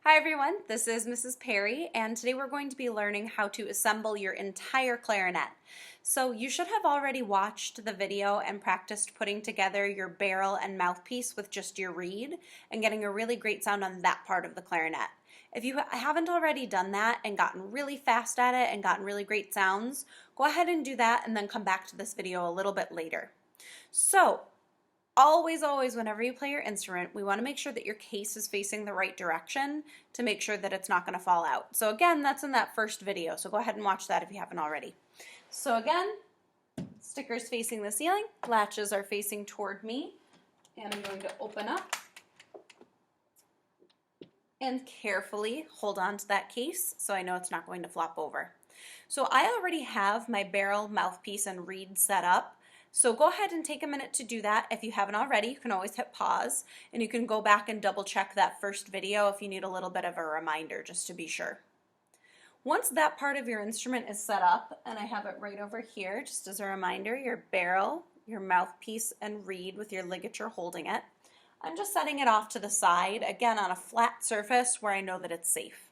Hi everyone, this is Mrs. Perry, and today we're going to be learning how to assemble your entire clarinet. So you should have already watched the video and practiced putting together your barrel and mouthpiece with just your reed and getting a really great sound on that part of the clarinet. If you haven't already done that and gotten really fast at it and gotten really great sounds, go ahead and do that and then come back to this video a little bit later. So, always, whenever you play your instrument, we want to make sure that your case is facing the right direction to make sure that it's not going to fall out. So again, that's in that first video, so go ahead and watch that if you haven't already. So again, stickers facing the ceiling, latches are facing toward me, and I'm going to open up and carefully hold on to that case so I know it's not going to flop over. So I already have my barrel, mouthpiece, and reed set up. So go ahead and take a minute to do that. If you haven't already, you can always hit pause and you can go back and double check that first video if you need a little bit of a reminder just to be sure. Once that part of your instrument is set up, and I have it right over here just as a reminder, your barrel, your mouthpiece, and reed with your ligature holding it, I'm just setting it off to the side, again on a flat surface where I know that it's safe.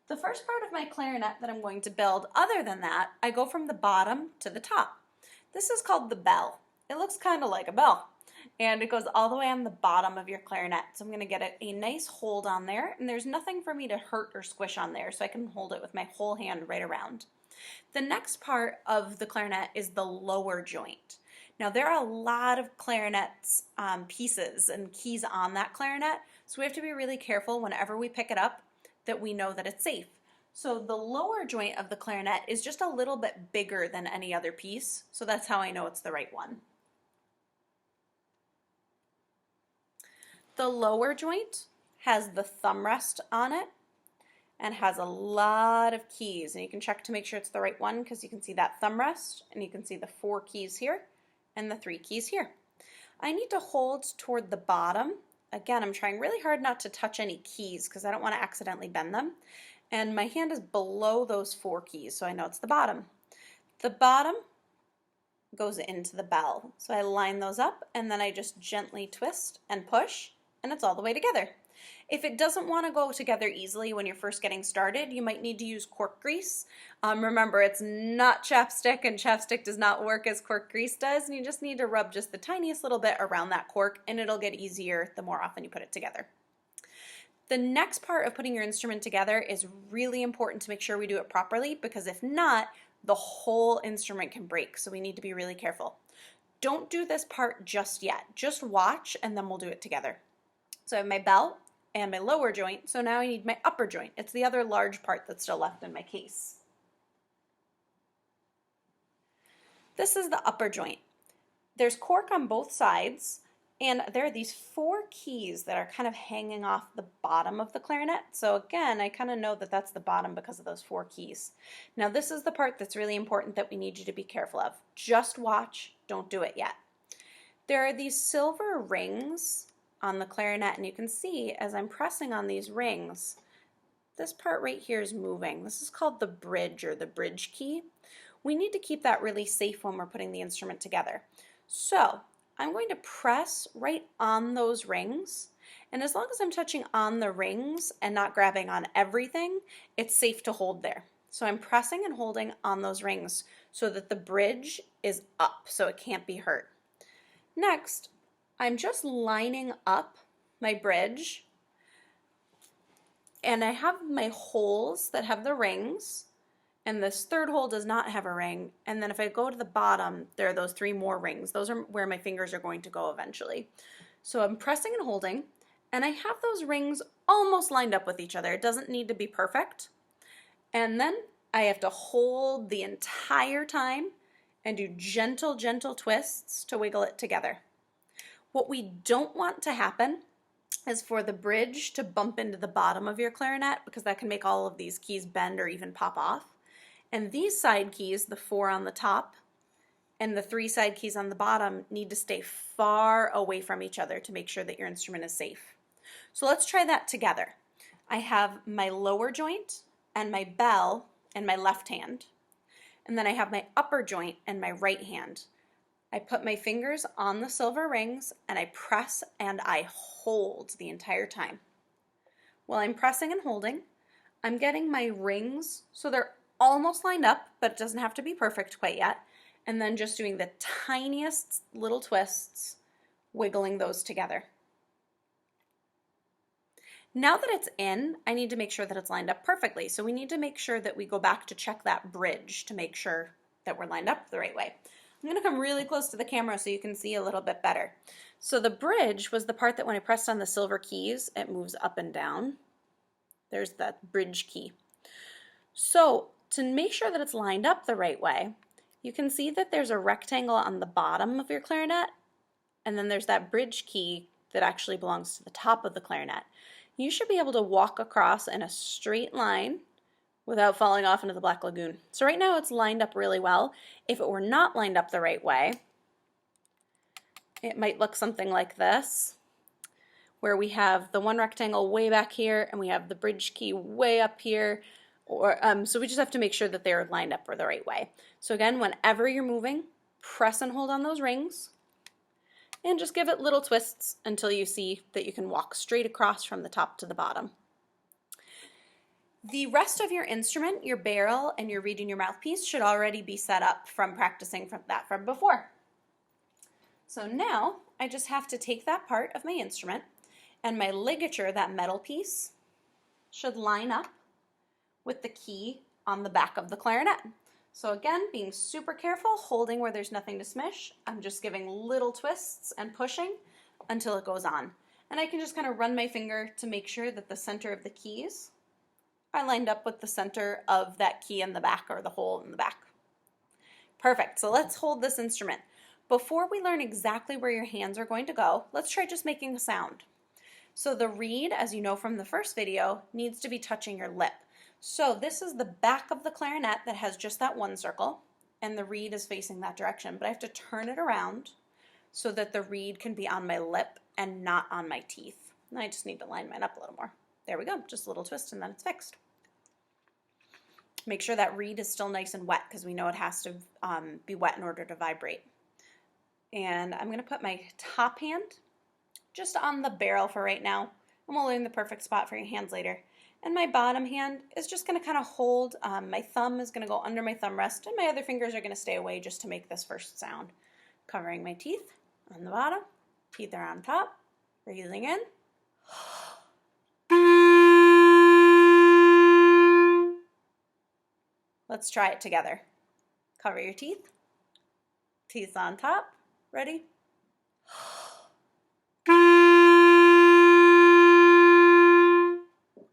The first part of my clarinet that I'm going to build, other than that, I go from the bottom to the top. This is called the bell. It looks kind of like a bell, and it goes all the way on the bottom of your clarinet. So I'm going to get a nice hold on there, and there's nothing for me to hurt or squish on there, so I can hold it with my whole hand right around. The next part of the clarinet is the lower joint. Now there are a lot of clarinets pieces and keys on that clarinet, so we have to be really careful whenever we pick it up that we know that it's safe. So the lower joint of the clarinet is just a little bit bigger than any other piece, so that's how I know it's the right one. The lower joint has the thumb rest on it and has a lot of keys, and you can check to make sure it's the right one because you can see that thumb rest and you can see the 4 keys here and the 3 keys here. I need to hold toward the bottom. Again, I'm trying really hard not to touch any keys because I don't want to accidentally bend them. And my hand is below those 4 keys, so I know it's the bottom. The bottom goes into the bell. So I line those up, and then I just gently twist and push, and it's all the way together. If it doesn't want to go together easily when you're first getting started, you might need to use cork grease. Remember, it's not chapstick, and chapstick does not work as cork grease does, and you just need to rub just the tiniest little bit around that cork, and it'll get easier the more often you put it together. The next part of putting your instrument together is really important to make sure we do it properly, because if not, the whole instrument can break, so we need to be really careful. Don't do this part just yet. Just watch and then we'll do it together. So I have my bell and my lower joint, so now I need my upper joint. It's the other large part that's still left in my case. This is the upper joint. There's cork on both sides, and there are these 4 keys that are kind of hanging off the bottom of the clarinet. So again, I kind of know that that's the bottom because of those 4 keys. Now this is the part that's really important that we need you to be careful of. Just watch, don't do it yet. There are these silver rings on the clarinet, and you can see as I'm pressing on these rings, this part right here is moving. This is called the bridge or the bridge key. We need to keep that really safe when we're putting the instrument together. So I'm going to press right on those rings, and as long as I'm touching on the rings and not grabbing on everything, it's safe to hold there. So I'm pressing and holding on those rings so that the bridge is up so it can't be hurt. Next, I'm just lining up my bridge, and I have my holes that have the rings, and this third hole does not have a ring, and then if I go to the bottom, there are those 3 more rings. Those are where my fingers are going to go eventually. So I'm pressing and holding, and I have those rings almost lined up with each other. It doesn't need to be perfect. And then I have to hold the entire time and do gentle twists to wiggle it together. What we don't want to happen is for the bridge to bump into the bottom of your clarinet, because that can make all of these keys bend or even pop off. And these side keys, the 4 on the top and the 3 side keys on the bottom, need to stay far away from each other to make sure that your instrument is safe. So let's try that together. I have my lower joint and my bell in my left hand, and then I have my upper joint in my right hand. I put my fingers on the silver rings and I press and I hold the entire time. while I'm pressing and holding, I'm getting my rings so they're almost lined up, but it doesn't have to be perfect quite yet. And then just doing the tiniest little twists, wiggling those together. Now that it's in, I need to make sure that it's lined up perfectly. So we need to make sure that we go back to check that bridge to make sure that we're lined up the right way. I'm going to come really close to the camera so you can see a little bit better. So the bridge was the part that when I pressed on the silver keys, it moves up and down. There's that bridge key. So to make sure that it's lined up the right way, you can see that there's a rectangle on the bottom of your clarinet, and then there's that bridge key that actually belongs to the top of the clarinet. You should be able to walk across in a straight line without falling off into the black lagoon. So right now it's lined up really well. If it were not lined up the right way, it might look something like this, where we have the one rectangle way back here and we have the bridge key way up here. So we just have to make sure that they're lined up for the right way. So again, whenever you're moving, press and hold on those rings and just give it little twists until you see that you can walk straight across from the top to the bottom. The rest of your instrument, your barrel and your reed and your mouthpiece should already be set up from practicing from before. So now I just have to take that part of my instrument and my ligature, that metal piece, should line up with the key on the back of the clarinet. So again, being super careful, holding where there's nothing to smish. I'm just giving little twists and pushing until it goes on. And I can just kind of run my finger to make sure that the center of the keys are lined up with the center of that key in the back or the hole in the back. Perfect, so let's hold this instrument. Before we learn exactly where your hands are going to go, let's try just making a sound. So the reed, as you know from the first video, needs to be touching your lip. So this is the back of the clarinet that has just that one circle, and the reed is facing that direction, but I have to turn it around so that the reed can be on my lip and not on my teeth. And I just need to line mine up a little more. There we go, just a little twist and then it's fixed. Make sure that reed is still nice and wet because we know it has to be wet in order to vibrate. And I'm going to put my top hand just on the barrel for right now, and we'll learn the perfect spot for your hands later. And my bottom hand is just going to kind of hold, my thumb is going to go under my thumb rest, and my other fingers are going to stay away just to make this first sound. Covering my teeth on the bottom, teeth are on top, breathing in. Let's try it together. Cover your teeth, teeth on top, ready?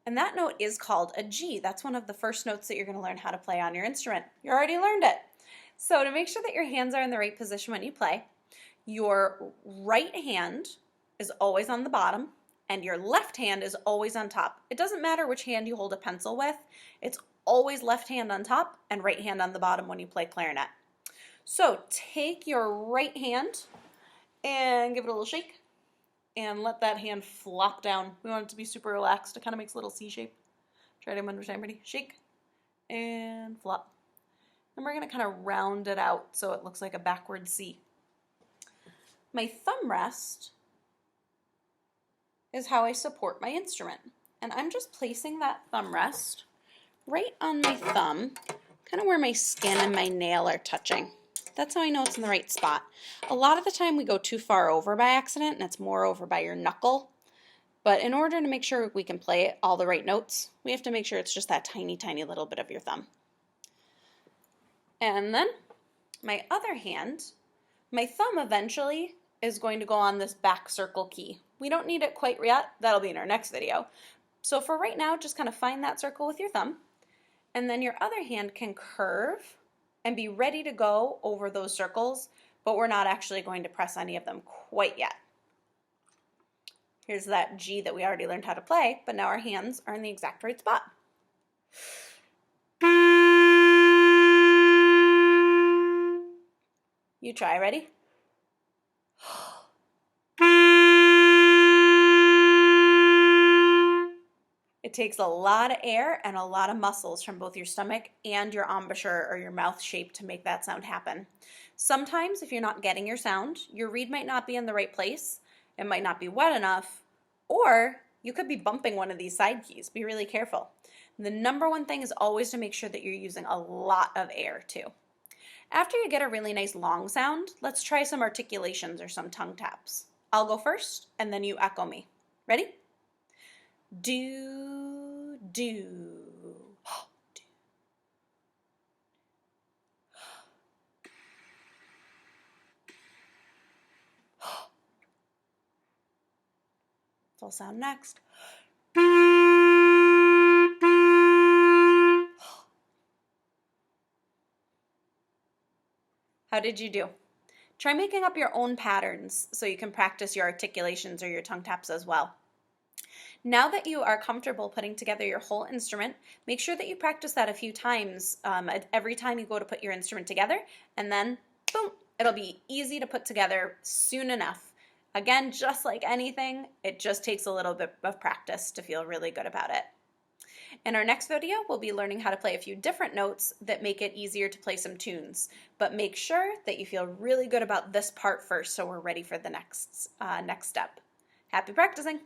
And that note is called a G. That's one of the first notes that you're going to learn how to play on your instrument. You already learned it. So to make sure that your hands are in the right position when you play, your right hand is always on the bottom and your left hand is always on top. It doesn't matter which hand you hold a pencil with. It's always left hand on top and right hand on the bottom when you play clarinet. So take your right hand and give it a little shake. And let that hand flop down. We want it to be super relaxed. It kind of makes a little C shape. Try it one more time. Ready? Shake and flop. And we're going to kind of round it out so it looks like a backward C. My thumb rest is how I support my instrument. And I'm just placing that thumb rest right on my thumb, kind of where my skin and my nail are touching. That's how I know it's in the right spot. A lot of the time we go too far over by accident and it's more over by your knuckle. But in order to make sure we can play all the right notes, we have to make sure it's just that tiny, tiny little bit of your thumb. And then my other hand, my thumb eventually is going to go on this back circle key. We don't need it quite yet. That'll be in our next video. So for right now, just kind of find that circle with your thumb. And then your other hand can curve and be ready to go over those circles, but we're not actually going to press any of them quite yet. Here's that G that we already learned how to play, but now our hands are in the exact right spot. You try, ready? It takes a lot of air and a lot of muscles from both your stomach and your embouchure or your mouth shape to make that sound happen. Sometimes if you're not getting your sound, your reed might not be in the right place, it might not be wet enough, or You could be bumping one of these side keys. Be really careful. The number one thing is always to make sure that you're using a lot of air too. After you get a really nice long sound, let's try some articulations or some tongue taps. I'll go first, and then you echo me. Ready? Do, do. Full sound next. How did you do? Try making up your own patterns so you can practice your articulations or your tongue taps as well. Now that you are comfortable putting together your whole instrument, make sure that you practice that a few times every time you go to put your instrument together, and then boom, it'll be easy to put together soon enough. Again, just like anything, it just takes a little bit of practice to feel really good about it. In our next video, we'll be learning how to play a few different notes that make it easier to play some tunes. But make sure that you feel really good about this part first so we're ready for the next step. Happy practicing!